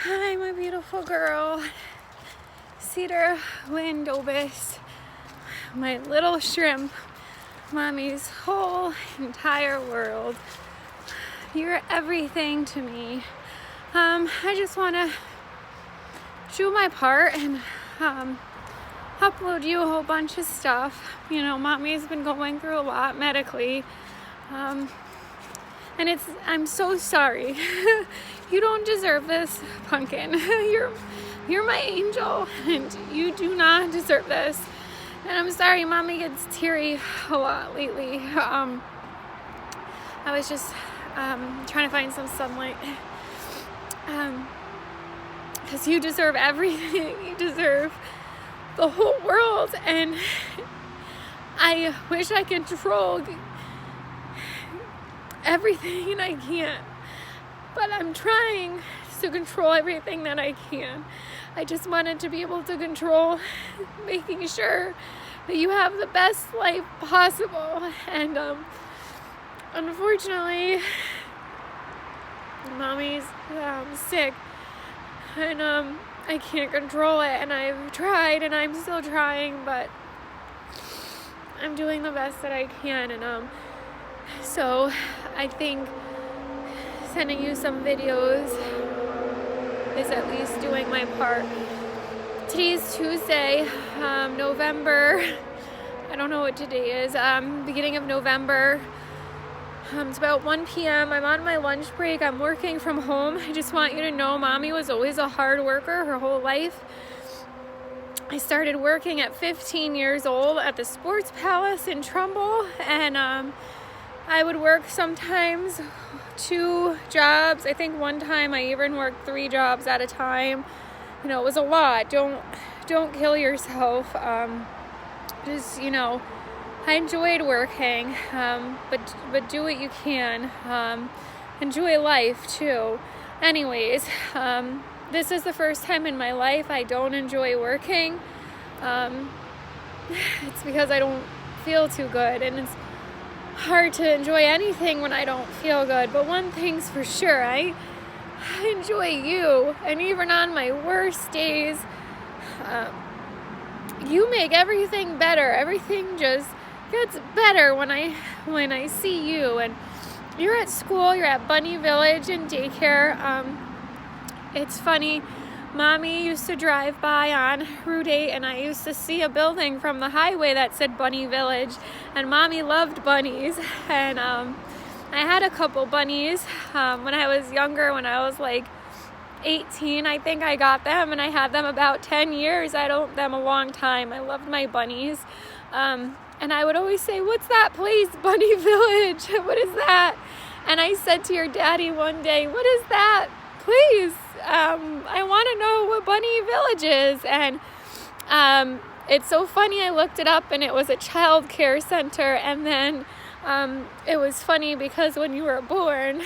Hi, my beautiful girl. Cedar Windobis, my little shrimp, mommy's whole entire world. You're everything to me. I just want to do my part and upload you a whole bunch of stuff. You know, mommy's been going through a lot medically. And I'm so sorry. You don't deserve this, pumpkin. You're my angel, and you do not deserve this. And I'm sorry, mommy gets teary a lot lately. I was just trying to find some sunlight. Because you deserve everything. You deserve the whole world, and I wish I could control everything, and I can't. But I'm trying to control everything that I can. I just wanted to be able to control making sure that you have the best life possible. And unfortunately, mommy's sick, and I can't control it, and I've tried, and I'm still trying, but I'm doing the best that I can. And so I think sending you some videos is at least doing my part. Today's Tuesday, November, I don't know what today is, beginning of November. It's about 1 p.m. I'm on my lunch break. I'm working from home. I just want you to know mommy was always a hard worker her whole life. I started working at 15 years old at the Sports Palace in Trumbull, and I would work sometimes 2 jobs. I think one time I even worked 3 jobs at a time. You know, it was a lot. Don't kill yourself. Just, you know, I enjoyed working, but do what you can. Enjoy life too. Anyways, this is the first time in my life I don't enjoy working. It's because I don't feel too good, and it's hard to enjoy anything when I don't feel good. But one thing's for sure, I enjoy you, and even on my worst days, you make everything better. Everything just gets better when I see you. And you're at school, you're at Bunny Village in daycare. It's funny, mommy used to drive by on Route 8, and I used to see a building from the highway that said Bunny Village, and mommy loved bunnies. And I had a couple bunnies when I was younger. When I was like 18, I think I got them, and I had them about 10 years. I had them a long time. I loved my bunnies. And I would always say, "What's that place, Bunny Village? What is that?" And I said to your daddy one day, "What is that? Please, I want to know what Bunny Village is." And it's so funny, I looked it up, and it was a child care center. And then it was funny because when you were born,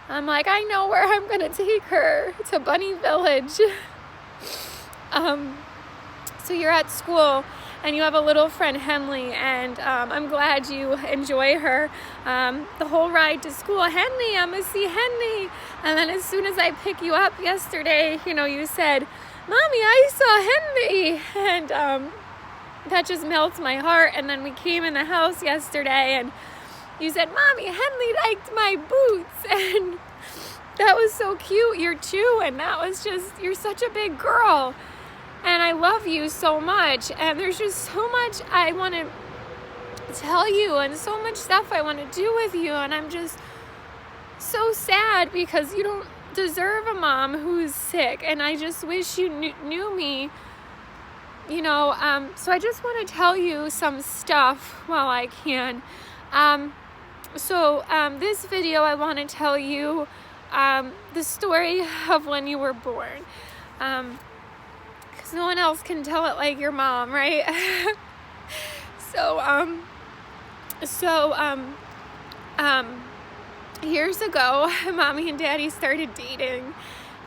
I'm like, I know where I'm going to take her, to Bunny Village. So you're at school, and you have a little friend, Henley, and I'm glad you enjoy her. The whole ride to school, "Henley, I'm going to see Henley." And then as soon as I pick you up yesterday, you know, you said, "Mommy, I saw Henley." And that just melts my heart. And then we came in the house yesterday, and you said, "Mommy, Henley liked my boots." And that was so cute. You're 2, and that was just, you're such a big girl. And I love you so much. And there's just so much I want to tell you, and so much stuff I want to do with you. And I'm just so sad because you don't deserve a mom who's sick. And I just wish you knew me, you know. So I just want to tell you some stuff while I can. So this video, I want to tell you the story of when you were born. No one else can tell it like your mom, right? So years ago, mommy and daddy started dating,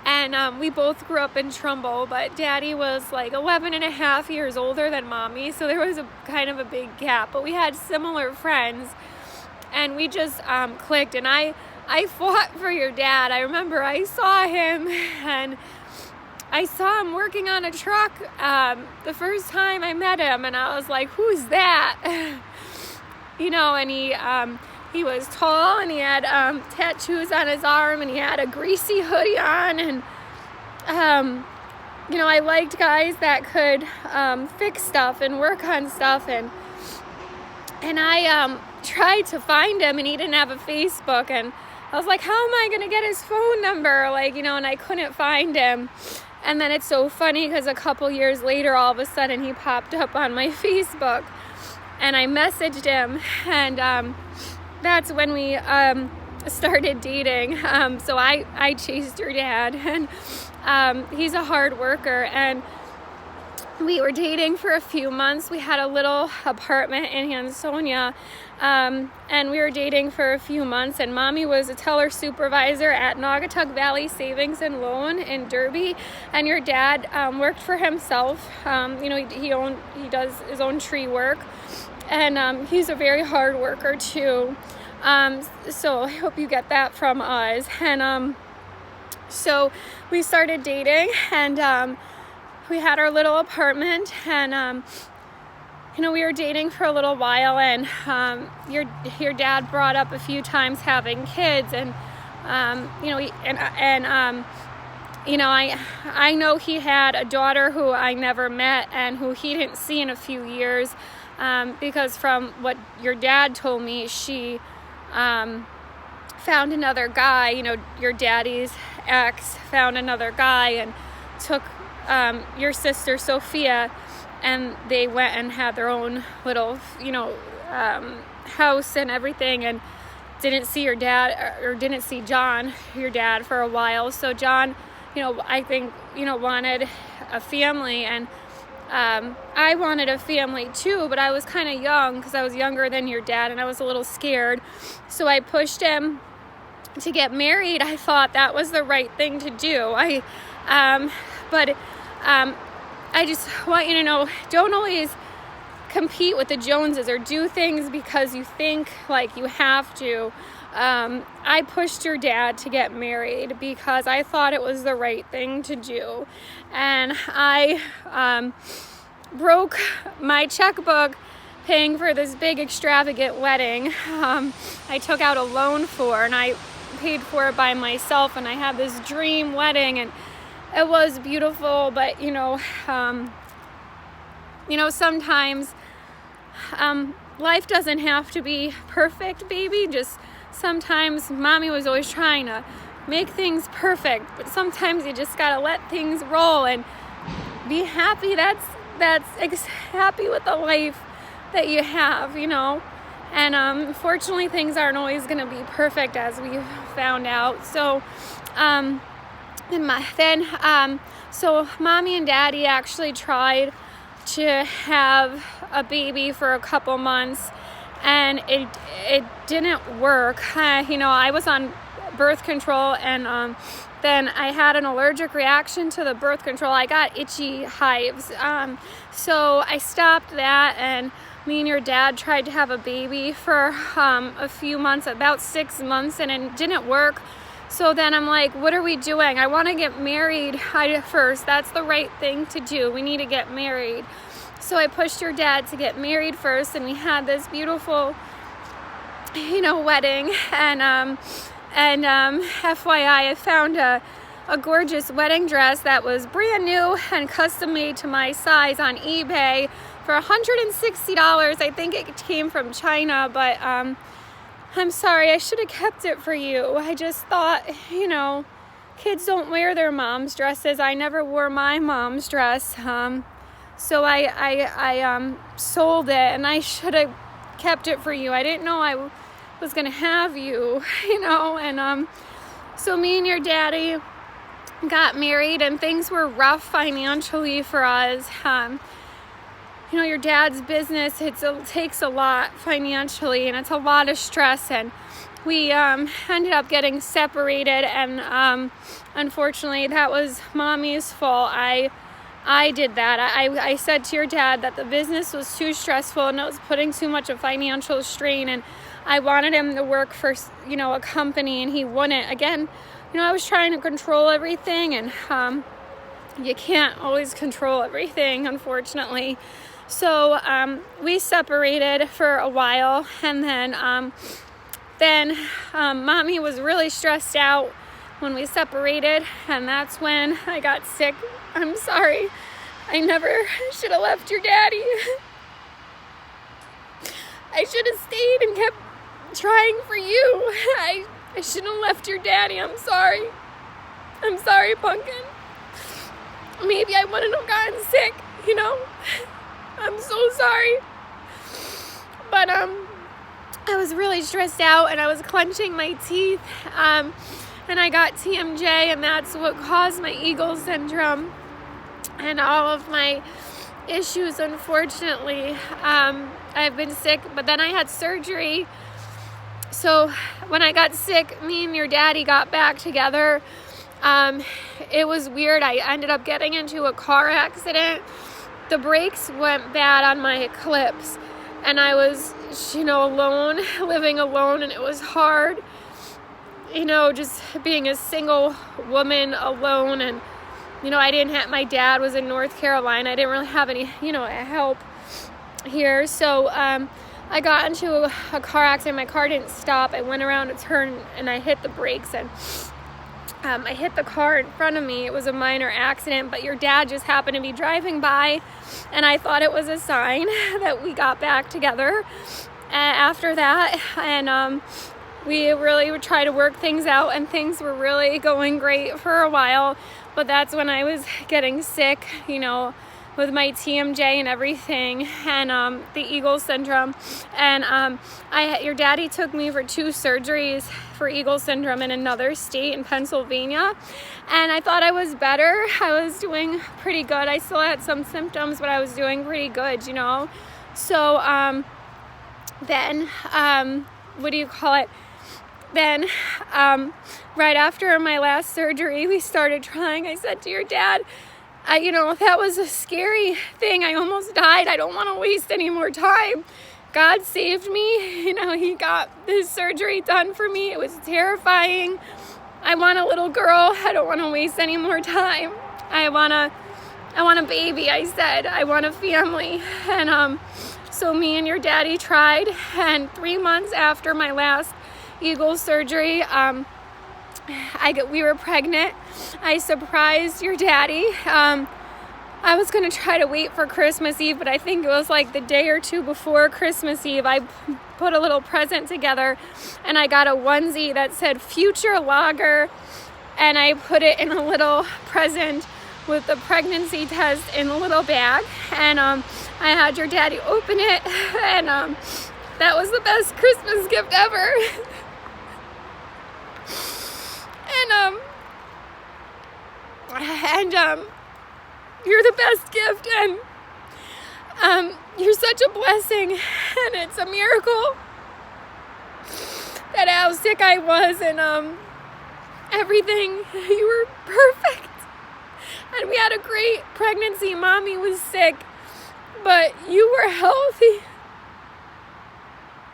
and we both grew up in Trumbull, but daddy was like 11 and a half years older than mommy, so there was a kind of a big gap, but we had similar friends, and we just clicked. And I I fought for your dad. I remember I saw him, and I saw him working on a truck the first time I met him, and I was like, who's that? And he was tall, and he had tattoos on his arm, and he had a greasy hoodie on, and I liked guys that could fix stuff and work on stuff, and I tried to find him, and he didn't have a Facebook, and I was like, how am I going to get his phone number? And I couldn't find him. And then it's so funny because a couple years later, all of a sudden he popped up on my Facebook, and I messaged him, and that's when we started dating. So I chased your dad, and he's a hard worker, and we were dating for a few months. We had a little apartment in Ansonia, and we were dating for a few months, and Mommy was a teller supervisor at Naugatuck Valley Savings and Loan in Derby, and your dad worked for himself. He does his own tree work, and he's a very hard worker too. So I hope you get that from us. And so we started dating, and we had our little apartment, and we were dating for a little while, and your dad brought up a few times having kids, and I know he had a daughter who I never met and who he didn't see in a few years, because from what your dad told me, she found another guy. Your daddy's ex found another guy and took your sister Sophia, and they went and had their own little house and everything, and didn't see your dad, or didn't see John, your dad, for a while. So John, I think wanted a family, and I wanted a family too, but I was kind of young because I was younger than your dad, and I was a little scared. So I pushed him to get married. I thought that was the right thing to do. But I just want you to know, don't always compete with the Joneses or do things because you think like you have to. I pushed your dad to get married because I thought it was the right thing to do. And I broke my checkbook paying for this big extravagant wedding. I took out a loan for, and I paid for it by myself, and I had this dream wedding, and it was beautiful, but sometimes life doesn't have to be perfect, baby. Just sometimes Mommy was always trying to make things perfect, but sometimes you just gotta let things roll and be happy. That's happy with the life that you have, And unfortunately, things aren't always gonna be perfect, as we've found out. So. So Mommy and Daddy actually tried to have a baby for a couple months, and it didn't work. I was on birth control, and then I had an allergic reaction to the birth control. I got itchy hives, so I stopped that, and me and your dad tried to have a baby for a few months, about 6 months, and it didn't work. So then I'm like, what are we doing? I want to get married first. That's the right thing to do. We need to get married. So I pushed your dad to get married first, and we had this beautiful, wedding. And FYI, I found a gorgeous wedding dress that was brand new and custom made to my size on eBay for $160. I think it came from China, but I'm sorry, I should have kept it for you. I just thought, kids don't wear their mom's dresses. I never wore my mom's dress. So I sold it, and I should have kept it for you. I didn't know I was going to have you, And so me and your daddy got married, and things were rough financially for us. Your dad's business, it takes a lot financially, and it's a lot of stress, and we ended up getting separated, and unfortunately that was Mommy's fault. I did that. I said to your dad that the business was too stressful and it was putting too much of financial strain, and I wanted him to work for, a company, and he wouldn't. Again, I was trying to control everything, and you can't always control everything, unfortunately. So we separated for a while, and then Mommy was really stressed out when we separated, and that's when I got sick. I'm sorry. I never should have left your daddy. I should have stayed and kept trying for you. I shouldn't have left your daddy. I'm sorry. I'm sorry, Pumpkin. Maybe I wouldn't have gotten sick, I'm so sorry. But I was really stressed out, and I was clenching my teeth, and I got TMJ, and that's what caused my Eagle syndrome and all of my issues, unfortunately. I've been sick, but then I had surgery. So when I got sick, me and your daddy got back together. It was weird. I ended up getting into a car accident. The brakes went bad on my Eclipse, and I was, alone, living alone, and it was hard, just being a single woman alone. And, I didn't have, my dad was in North Carolina. I didn't really have any, help here. So, I got into a car accident. My car didn't stop. I went around a turn, and I hit the brakes, and I hit the car in front of me. It was a minor accident, but your dad just happened to be driving by, and I thought it was a sign that we got back together after that. And we really would try to work things out, and things were really going great for a while. But that's when I was getting sick, with my TMJ and everything, and the Eagle syndrome. And your daddy took me for 2 surgeries for Eagle syndrome in another state, in Pennsylvania, and I thought I was better. I was doing pretty good. I still had some symptoms, but I was doing pretty good, So then Then right after my last surgery, we started trying. I said to your dad, that was a scary thing. I almost died. I don't want to waste any more time. God saved me. He got this surgery done for me. It was terrifying. I want a little girl. I don't want to waste any more time. I want a baby, I said. I want a family. And so me and your daddy tried. And 3 months after my last Eagle surgery, we were pregnant. I surprised your daddy. I was going to try to wait for Christmas Eve, but I think it was like the day or 2 before Christmas Eve. I put a little present together, and I got a onesie that said Future Lager, and I put it in a little present with the pregnancy test in a little bag. And I had your daddy open it, and that was the best Christmas gift ever. And you're the best gift, and you're such a blessing, and it's a miracle that how sick I was, and everything. You were perfect, and we had a great pregnancy. Mommy was sick, but you were healthy.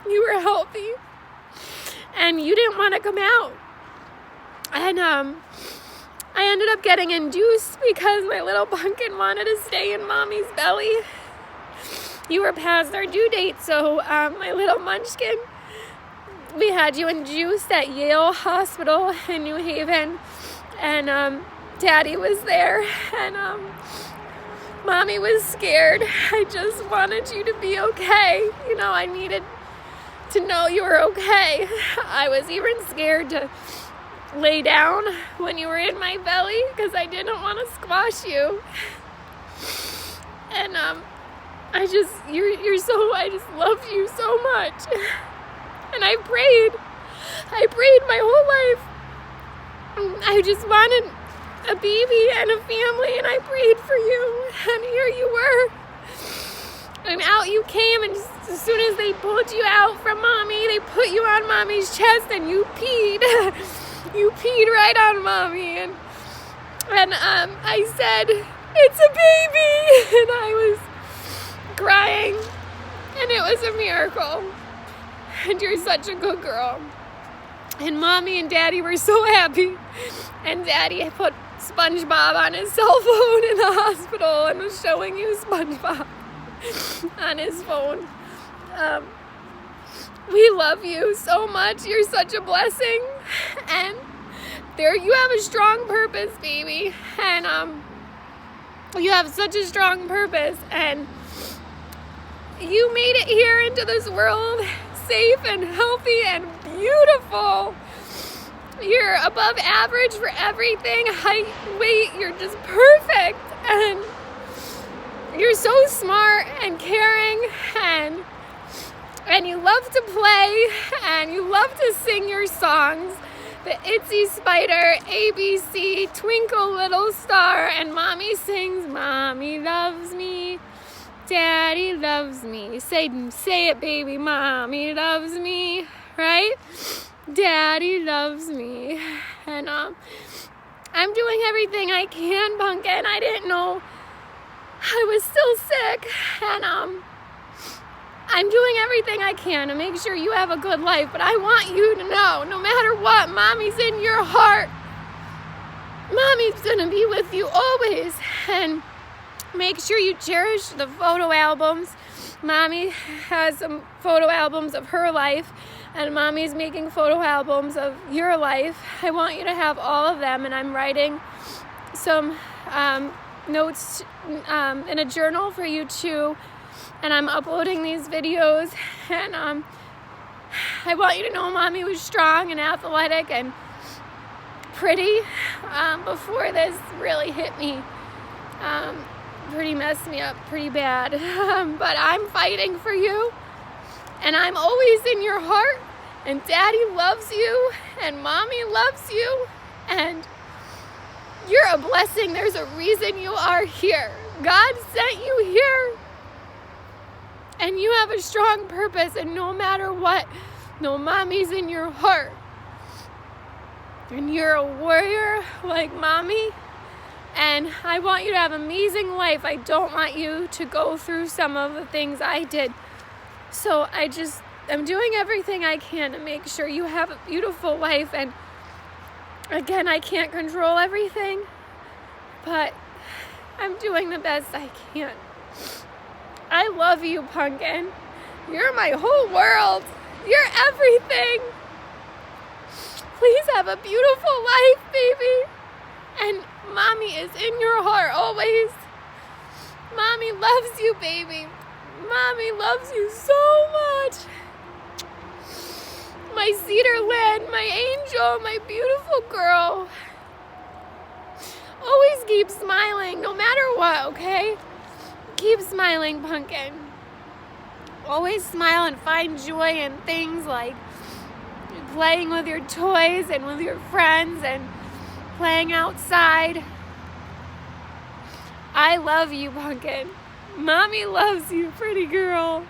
You were healthy, and you didn't want to come out. And I ended up getting induced because my little pumpkin wanted to stay in Mommy's belly. You were past our due date, so my little munchkin, we had you induced at Yale Hospital in New Haven, and Daddy was there, and Mommy was scared. I just wanted you to be okay. I needed to know you were okay. I was even scared to lay down when you were in my belly because I didn't want to squash you. And I just love you so much. And I prayed my whole life. I just wanted a baby and a family, and I prayed for you, and here you were. And out you came, and as soon as they pulled you out from Mommy, they put you on Mommy's chest, and you peed. You peed right on Mommy, and I said, "It's a baby," and I was crying, and it was a miracle. And you're such a good girl. And Mommy and Daddy were so happy. And Daddy put SpongeBob on his cell phone in the hospital and was showing you SpongeBob on his phone. We love you so much. You're such a blessing. And there you have a strong purpose, baby. And you have such a strong purpose. And you made it here into this world safe and healthy and beautiful. You're above average for everything. Height, weight, you're just perfect. And you're so smart and caring, and you love to play, and you love to sing your songs. The Itsy Spider, ABC, Twinkle Little Star, and Mommy sings, Mommy loves me, Daddy loves me. Say it, baby, Mommy loves me, right? Daddy loves me. And I'm doing everything I can, Pumpkin. I didn't know I was still sick, and I'm doing everything I can to make sure you have a good life, but I want you to know, no matter what, Mommy's in your heart. Mommy's gonna be with you always, and make sure you cherish the photo albums. Mommy has some photo albums of her life, and Mommy's making photo albums of your life. I want you to have all of them, and I'm writing some notes in a journal for you too, and I'm uploading these videos, and I want you to know Mommy was strong and athletic and pretty before this really hit me. Pretty messed me up pretty bad. But I'm fighting for you, and I'm always in your heart, and Daddy loves you, and Mommy loves you, and you're a blessing. There's a reason you are here. God sent you here, and you have a strong purpose, and no matter what, no, Mommy's in your heart, and you're a warrior like Mommy. And I want you to have an amazing life. I don't want you to go through some of the things I did. So I'm doing everything I can to make sure you have a beautiful life. And again, I can't control everything, but I'm doing the best I can. I love you, Pumpkin. You're my whole world. You're everything. Please have a beautiful life, baby. And Mommy is in your heart always. Mommy loves you, baby. Mommy loves you so much. My Cedar Lynn, my angel, my beautiful girl. Always keep smiling, no matter what, okay? Keep smiling, Pumpkin. Always smile and find joy in things like playing with your toys and with your friends and playing outside. I love you, Pumpkin. Mommy loves you, pretty girl.